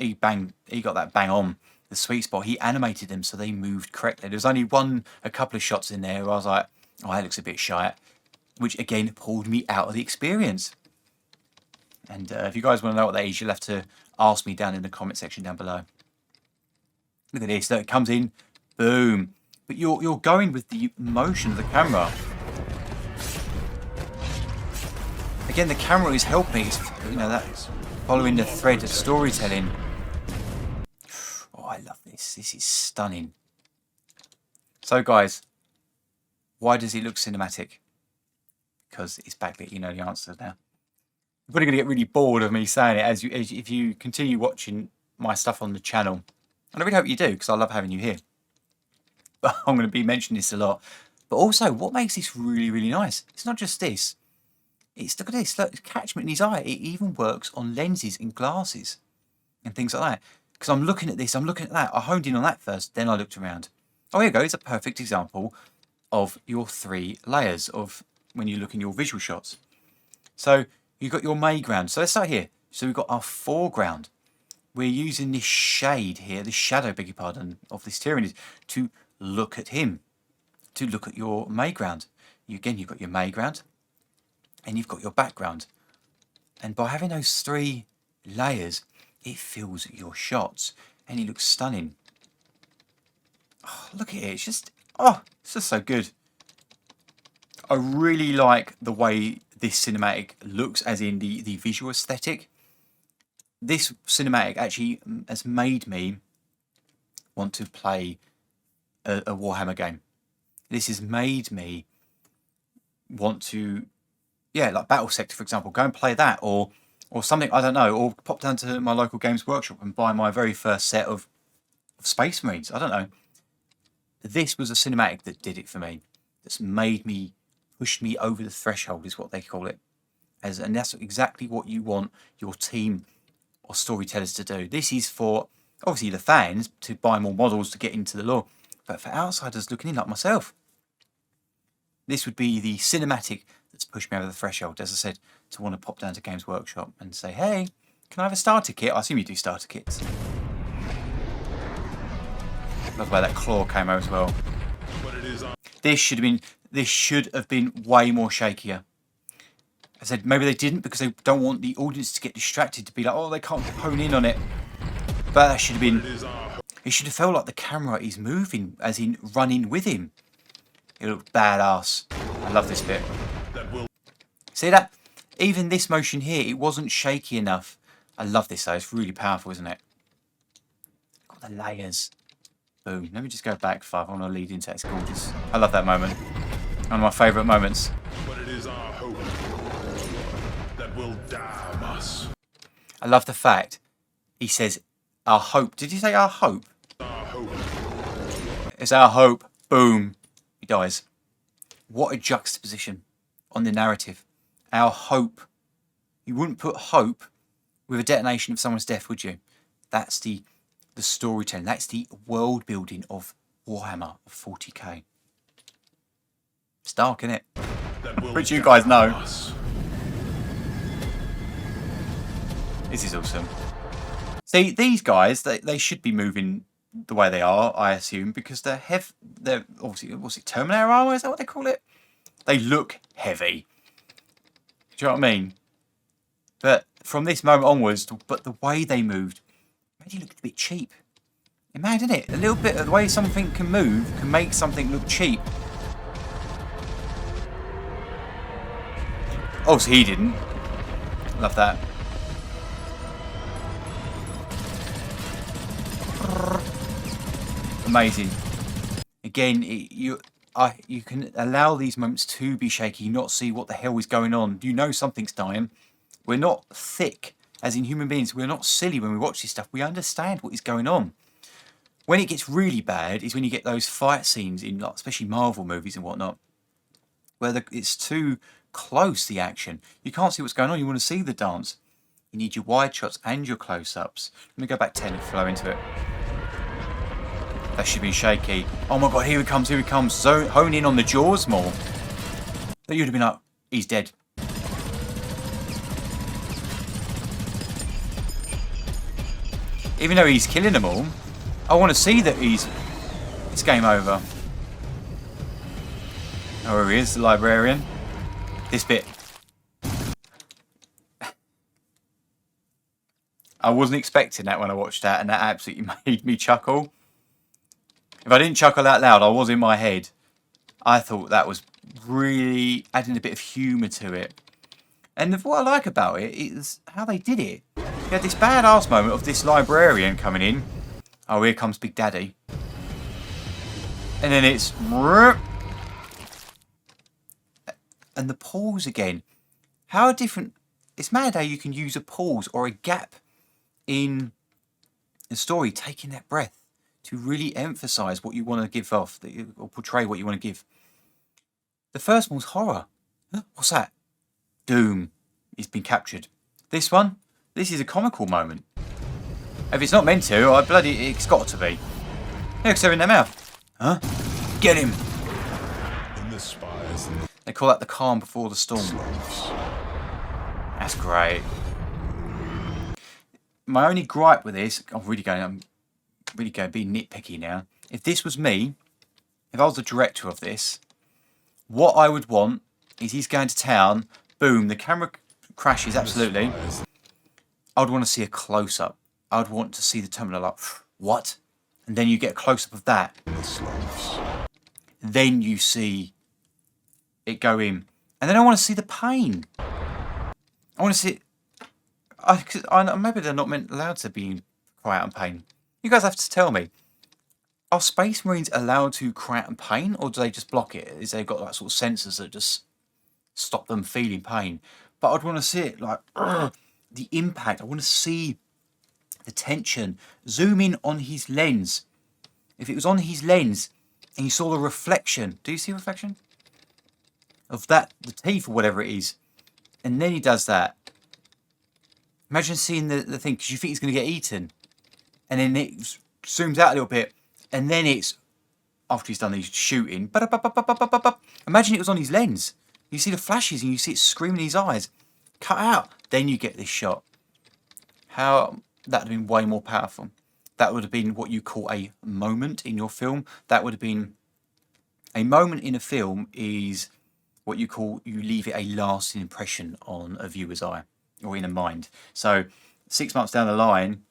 bang on the sweet spot. He animated them so they moved correctly. There was only a couple of shots in there where I was like, oh, that looks a bit shite, which again pulled me out of the experience. And if you guys want to know what that is, you'll have to ask me down in the comment section down below. Look at this. Look, it comes in, boom. But you're going with the motion of the camera. Again, the camera is helping. It's, that's following the thread of storytelling. Oh, I love this. This is stunning. So, guys, why does it look cinematic? Because it's backlit. You know the answer now. You're probably going to get really bored of me saying it if you continue watching my stuff on the channel. And I really hope you do, because I love having you here. But I'm going to be mentioning this a lot. But also, what makes this really, really nice? It's not just this. Look at this. Look, catchment in his eye. It even works on lenses and glasses and things like that. Because I'm looking at this, I'm looking at that. I honed in on that first, then I looked around. Oh, here you go. It's a perfect example of your 3 layers of when you look in your visual shots. So you've got your mayground. So let's start here. So we've got our foreground. We're using this shade here, this shadow, beg your pardon, of this Tyranids to look at him, to look at your mayground. Again, you've got your mayground and you've got your background. And by having those 3 layers, it fills your shots and it looks stunning. Oh, look at it. It's just so good. I really like the way this cinematic looks, as in the visual aesthetic. This cinematic actually has made me want to play a Warhammer game. This has made me want to, like Battle Sector, for example, go and play that, or something, I don't know, or pop down to my local Games Workshop and buy my very first set of Space Marines. I don't know. This was a cinematic that did it for me. That's made me, pushed me over the threshold, is what they call it. And that's exactly what you want your team or storytellers to do. This is for, obviously, the fans to buy more models to get into the lore, but for outsiders looking in like myself, this would be the cinematic that's pushed me over the threshold, as I said, to want to pop down to Games Workshop and say, hey, can I have a starter kit? I assume you do starter kits. Love the way that claw came out as well. This should have been way more shakier. I said maybe they didn't because they don't want the audience to get distracted, to be like, oh, they can't hone in on it. But that should have been, it should have felt like the camera is moving, as in running with him. It looked badass. I love this bit. See that? Even this motion here, it wasn't shaky enough. I love this though. It's really powerful, isn't it? Got the layers. Boom. Let me just go back 5. I want to lead into it. It's gorgeous. I love that moment. One of my favourite moments. But it is our hope that will damn us. I love the fact he says, our hope. Did you say our hope? Our hope. It's our hope. Boom. He dies. What a juxtaposition on the narrative. Our hope. You wouldn't put hope with a detonation of someone's death, would you? That's the storytelling. That's the world building of Warhammer, of 40k. It's dark, isn't it? Which you guys know. This is awesome. See, these guys, they should be moving the way they are, I assume, because they're obviously, what's it, Terminator armor? Is that what they call it? They look heavy. Do you know what I mean? But from this moment onwards, but the way they moved made it look a bit cheap. It's mad, isn't it? A little bit of the way something can move can make something look cheap. Oh, so he didn't. Love that. Amazing. Again, you can allow these moments to be shaky, not see what the hell is going on. You know something's dying. We're not thick, as in human beings. We're not silly when we watch this stuff. We understand what is going on. When it gets really bad is when you get those fight scenes in, like, especially Marvel movies and whatnot, where it's too close, the action. You can't see what's going on. You want to see the dance. You need your wide shots and your close-ups. Let me go back 10 and flow into it. That should be shaky. Oh my god, here he comes, here he comes. So hone in on the jaws more. That you'd have been like, he's dead. Even though he's killing them all, I want to see that it's game over. Oh, here he is, the librarian. This bit. I wasn't expecting that when I watched that, and that absolutely made me chuckle. If I didn't chuckle out loud, I was in my head. I thought that was really adding a bit of humour to it. And what I like about it is how they did it. You had this badass moment of this librarian coming in. Oh, here comes Big Daddy. And then it's... And the pause again. How different... It's mad how you can use a pause or a gap in the story, taking that breath to really emphasise what you want to give off, or portray what you want to give. The first one was horror. Huh? What's that? Doom. He's been captured. This one? This is a comical moment. If it's not meant to, it's got to be. Yeah, because they're in their mouth. Huh? Get him! They call that the calm before the storm. That's great. My only gripe with this, I'm really going to be nitpicky now. If this was me, if I was the director of this, what I would want is he's going to town, boom, the camera crashes, absolutely. I would want to see a close-up. I would want to see the terminal like, what? And then you get a close-up of that. Then you see it go in. And then I want to see the pain. I want to see... maybe they're not allowed to be cry out in pain. You guys have to tell me. Are Space Marines allowed to cry out in pain, or do they just block it? Is they got like sort of sensors that just stop them feeling pain? But I'd want to see it like the impact. I want to see the tension. Zoom in on his lens. If it was on his lens and you saw the reflection, do you see reflection of that, the teeth or whatever it is, and then he does that. Imagine seeing the thing, because you think he's going to get eaten. And then it zooms out a little bit. And then it's, after he's done his shooting, imagine it was on his lens. You see the flashes and you see it screaming in his eyes. Cut out. Then you get this shot. That would have been way more powerful. That would have been what you call a moment in your film. That would have been... A moment in a film is what you leave it a lasting impression on a viewer's eye. Or in a mind. So 6 months down the line,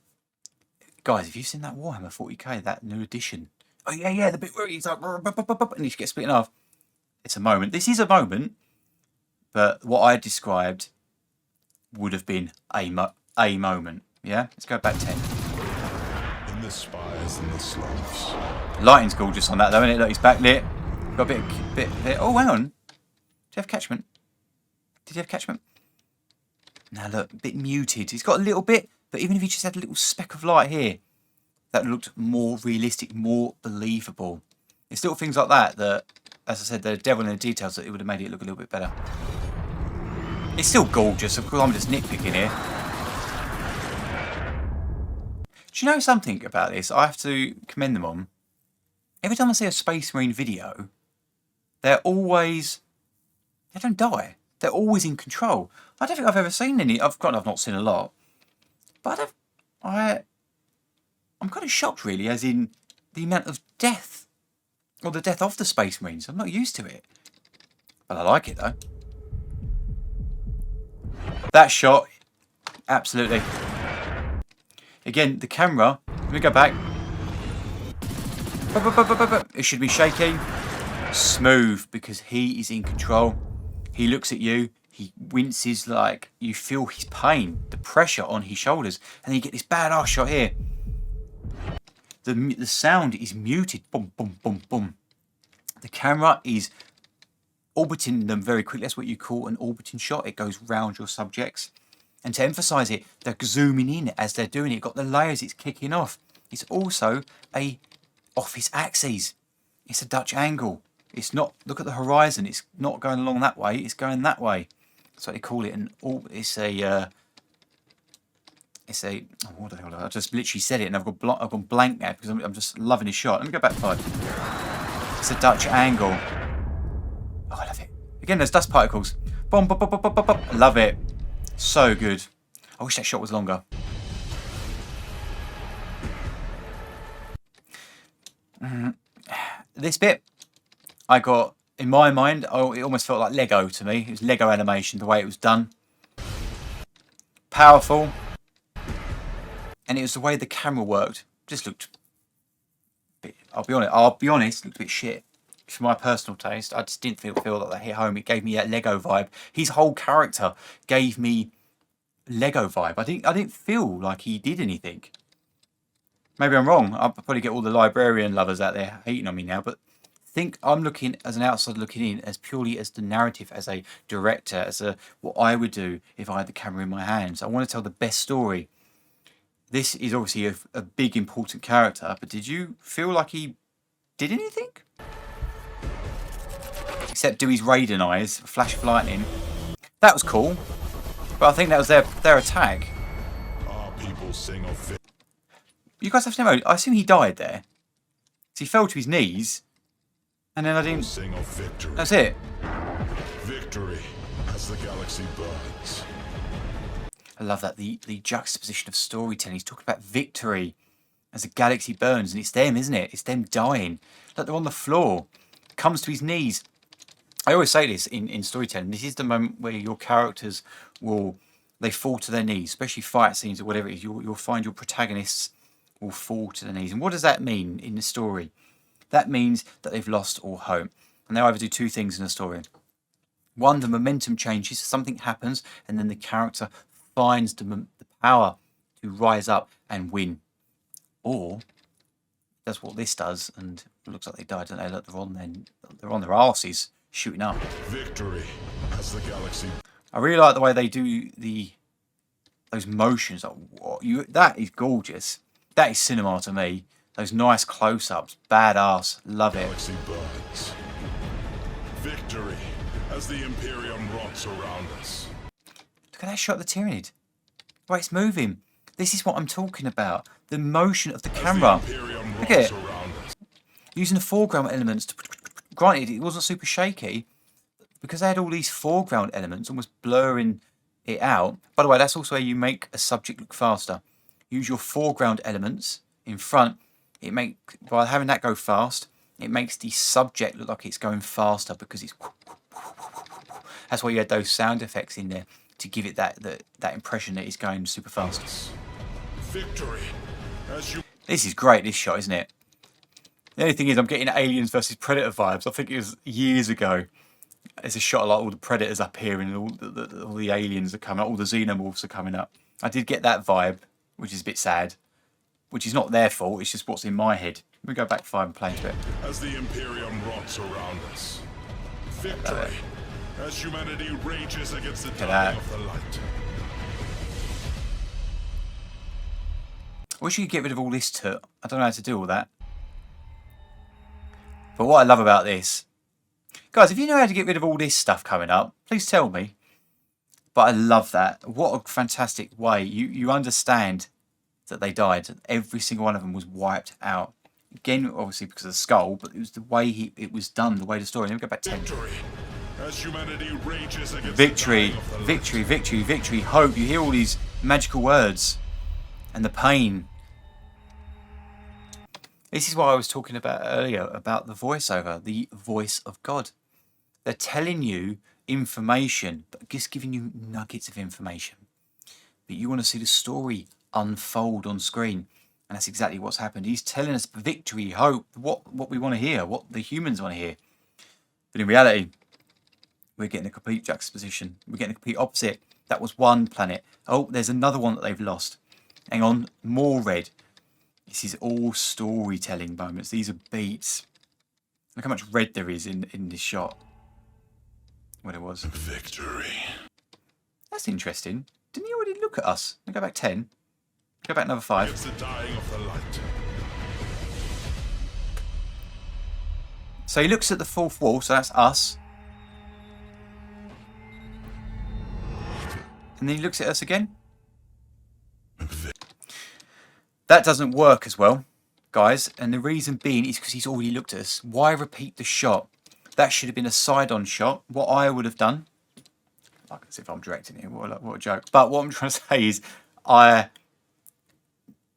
guys, have you seen that Warhammer 40k, that new edition? Oh yeah, the bit where he's like, and he gets split in half. It's a moment. This is a moment, but what I described would have been a moment. Yeah, let's go back 10. In the spires and the slopes. Lighting's gorgeous on that though, isn't it? Look, he's backlit. Got a bit there. Oh, hang on. Did you have catchment? Now look, a bit muted. He's got a little bit, but even if he just had a little speck of light here, that looked more realistic, more believable. It's little things like that that, as I said, the devil in the details, that it would have made it look a little bit better. It's still gorgeous, of course. I'm just nitpicking here. Do you know something about this? I have to commend them on. Every time I see a Space Marine video, they don't die. They're always in control. I don't think I've ever seen any. I've not seen a lot, but I'm kind of shocked, really, as in the amount of death, or the death of the Space Marines. I'm not used to it, but I like it though. That shot, absolutely. Again, the camera. Let me go back. It should be shaky, smooth, because he is in control. He looks at you, he winces, like you feel his pain, the pressure on his shoulders, and then you get this badass shot here. The sound is muted. Boom, boom, boom, boom. The camera is orbiting them very quickly. That's what you call an orbiting shot. It goes round your subjects. And to emphasize it, they're zooming in as they're doing it. Got the layers, it's kicking off. It's also a off its axis. It's a Dutch angle. It's not, look at the horizon, it's not going along that way, it's going that way. So they call it oh, what the hell, I just literally said it and I've gone blank now because I'm just loving his shot. Let me go back 5. It's a Dutch angle. Oh, I love it. Again, there's dust particles. Boom, boom, boom, boom, boom, boom, boom. I love it. So good. I wish that shot was longer. This bit, I got, in my mind, it almost felt like Lego to me. It was Lego animation, the way it was done. Powerful. And it was the way the camera worked. Just looked a bit, I'll be honest, looked a bit shit. For my personal taste, I just didn't feel like that hit home. It gave me that Lego vibe. His whole character gave me Lego vibe. I didn't feel like he did anything. Maybe I'm wrong. I'll probably get all the librarian lovers out there hating on me now, but think I'm looking as an outsider looking in as purely as the narrative, as a director, as what I would do if I had the camera in my hands. I want to tell the best story. This is obviously a big important character, but did you feel like he did anything? Except do his Raiden eyes, flash of lightning. That was cool. But I think that was their attack. Our people sing of You guys have to know, I assume he died there. So he fell to his knees, and then I didn't... sing of victory. That's it. Victory as the galaxy burns. I love that, the juxtaposition of storytelling. He's talking about victory as the galaxy burns, and it's them, isn't it? It's them dying. Look, they're on the floor. Comes to his knees. I always say this in storytelling. This is the moment where your characters they fall to their knees, especially fight scenes or whatever it is. You'll find your protagonists will fall to their knees. And what does that mean in the story? That means that they've lost all hope. And they either do two things in a story. One, the momentum changes, something happens, and then the character finds the power to rise up and win. Or that's what this does, and it looks like they died, don't they? Look, they're on their arses, shooting up. Victory as the galaxy. I really like the way they do those motions. Like, that is gorgeous. That is cinema to me. Those nice close-ups, badass. Love it. Galaxy burns. Victory as the Imperium rots around us. Look at that shot of the Tyranid. The way it's moving. This is what I'm talking about. The motion of the camera. Look at it. Using the foreground elements to... Granted, it wasn't super shaky, because they had all these foreground elements almost blurring it out. By the way, that's also how you make a subject look faster. Use your foreground elements in front. By having that go fast, it makes the subject look like it's going faster because it's... That's why you had those sound effects in there to give it that impression that it's going super fast. Victory. This is great, this shot, isn't it? The only thing is I'm getting Aliens versus Predator vibes. I think it was years ago. It's a shot of like all the Predators up here and all the aliens are coming up, all the Xenomorphs are coming up. I did get that vibe, which is a bit sad. Which is not their fault, it's just what's in my head. Let me go back 5 and play into it. As the Imperium rots around us. Victory. As humanity rages against the dying of the light. I wish you could get rid of all this I don't know how to do all that. But what I love about this... Guys, if you know how to get rid of all this stuff coming up, please tell me. But I love that. What a fantastic way. You understand that they died. Every single one of them was wiped out. Again, obviously because of the skull, but it was the way it was done, the way the story... Let me go back 10. Victory. As humanity rages against Victory, the dying of the light. victory, victory, victory, hope. You hear all these magical words. And the pain. This is what I was talking about earlier, about the voiceover, the voice of God. They're telling you information, but just giving you nuggets of information. But you want to see the story unfold on screen. And that's exactly what's happened. He's telling us victory, hope, what we want to hear, what the humans want to hear. But in reality, we're getting a complete juxtaposition. We're getting a complete opposite. That was one planet. Oh, there's another one that they've lost. Hang on, more red. This is all storytelling moments. These are beats. Look how much red there is in this shot. What it was. Victory. That's interesting. Didn't he already look at us? Let me go back 10. Go back another 5. It's the dying of the light. So he looks at the fourth wall, so that's us. And then he looks at us again. That doesn't work as well, guys. And the reason being is because he's already looked at us. Why repeat the shot? That should have been a side-on shot. What I would have done, like as if I'm directing it, what a joke. But what I'm trying to say is I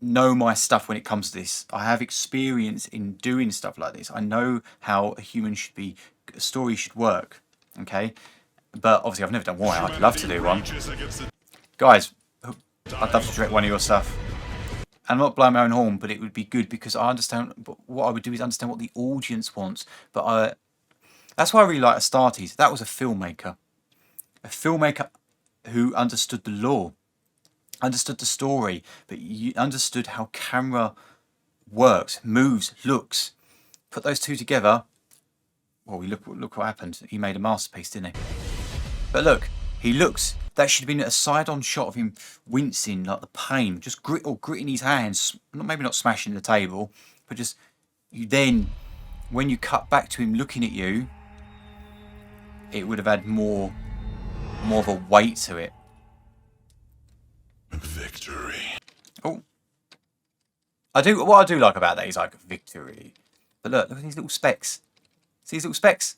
know my stuff when it comes to this. I have experience in doing stuff like this. I know how a story should work, okay? But obviously I've never done one. I'd love to do one. Guys, I'd love to direct one of your stuff. I'm not blowing my own horn, but it would be good because I understand, but what I would do is understand what the audience wants. But that's why I really like Astartes. That was a filmmaker who understood the law, understood the story, but you understood how camera works, moves, looks. Put those two together. Well, look what happened. He made a masterpiece, didn't he? But look, he looks. That should have been a side-on shot of him wincing, like the pain, just gritting his hands. Maybe not smashing the table, but just then when you cut back to him looking at you, it would have had more of a weight to it. Victory. Oh, what I do like about that is like victory. But look at these little specks. See these little specks?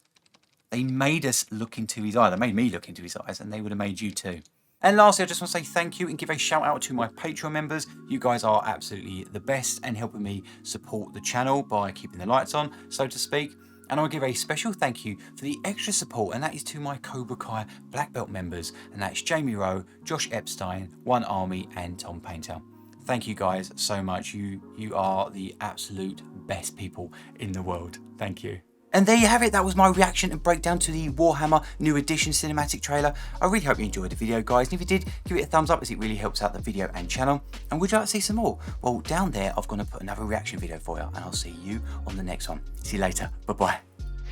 They made us look into his eye. They made me look into his eyes, and they would have made you too. And lastly, I just want to say thank you and give a shout out to my Patreon members. You guys are absolutely the best and helping me support the channel by keeping the lights on, so to speak. And I'll give a special thank you for the extra support, and that is to my Cobra Kai Black Belt members, and that's Jamie Rowe, Josh Epstein, One Army, and Tom Painter. Thank you guys so much. You are the absolute best people in the world. Thank you. And there you have it. That was my reaction and breakdown to the Warhammer New Edition cinematic trailer. I really hope you enjoyed the video, guys. And if you did, give it a thumbs up as it really helps out the video and channel. And would you like to see some more? Well, down there, I've got to put another reaction video for you. And I'll see you on the next one. See you later. Bye-bye.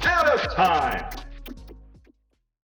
Out of time!